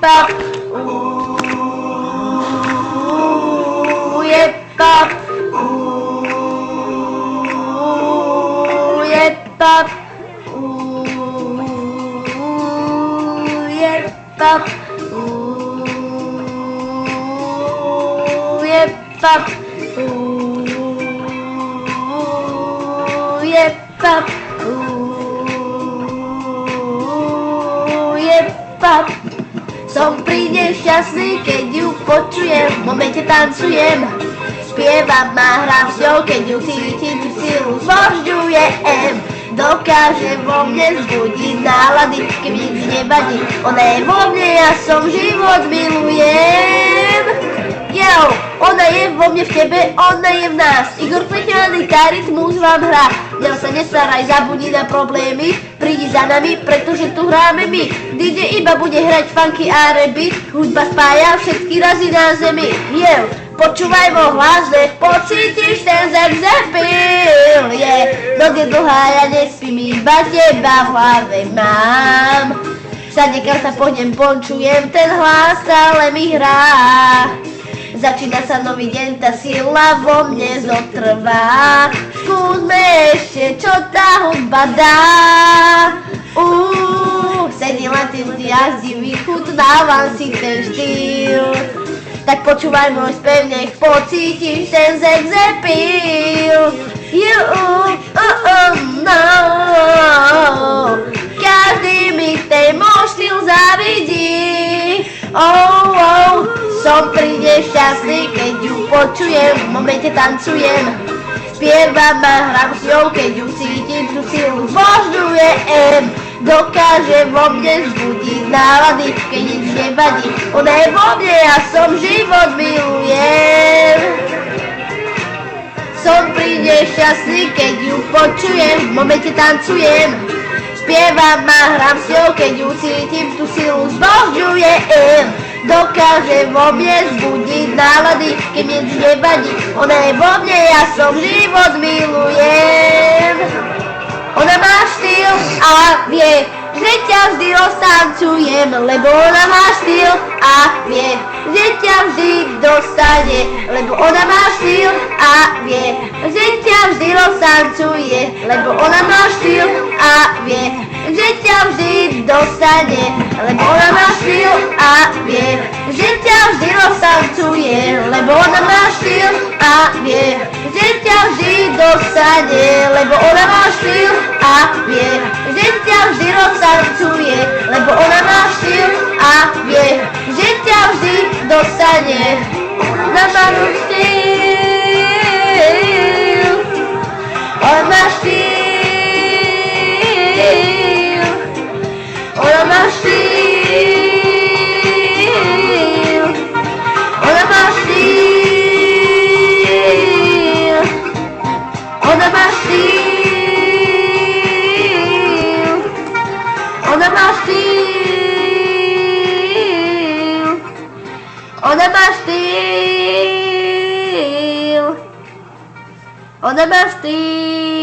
pap. Je pap. Je pap. Je pap. Je pap. Je pap. Je pap. Som pri nej šťastný, keď ju počujem, v momente tancujem. Spievam a hrám s ňou, keď ju cítim, silu zvožďujem. Dokáže vo mne vzbudiť nálady, keď nic nevadí. Ona je vo mne, ja som život milujem. Yo, ona je vo mne, v tebe, ona je v nás. Igor Plechňaný, tá rytmus vám hrá. Mňa sa nestaraj, zabudni na problémy. Prídi za nami, pretože tu hráme my. DJ iba bude hrať funky a raby. Hudba spája všetky razy na zemi. Yo, počúvaj môj hlas, nech pocítiš ten zem zepil. Noc je dlhá, ja nespím, iba teba v hlave mám. Všade kam sa pôjdem, počujem, ten hlas stále mi hrá. Začína sa nový deň, tá sila vo mne zotrvá. Skúsme ešte, čo tá hudba dá. Sedím len tým jazdím, vychutnávam si ten štýl. Tak počúvaj môj spev, nech pocítiš ten sex appeal. No. Každý mi ten môj štýl závidí. Som pri nej šťastný, keď ju počujem, v momente tancujem. Spievam a hrám s ňou, keď ju cítim, tú silu zbožňujem. Dokáže vo mne vzbudiť nálady, keď nic nevadí. Ona je vo mne, ja som život milujem. Som pri nej šťastný, keď ju počujem, v momente tancujem. Spievam a hrám s ňou, keď ju cítim, tú silu zbožňujem. Dokáže vo mne vzbudiť nálady, keď nic nevadí. Ona je vo mne, ja som život milujem. Ona má štýl a vie, že ťa vždy roztancujem, lebo ona má štýl a vie, že ťa vždy dostane, lebo ona má štýl a vie, že ťa vždy roztancuje, lebo ona má štýl a vie, že ťa vždy dostane, lebo ona má štýl a vie, že ťa vždy roztancuje, lebo ona má štýl a vie, že ťa vždy dostane, lebo ona má štýl a vie, že ťa vždy roztancuje, lebo ona má štýl a vie, že ťa vždy dostane. Ona má štýl, ona má štýl, ona má štýl, ona má štýl, ona má štýl, ona má štýl, ona má štýl, ona má štýl.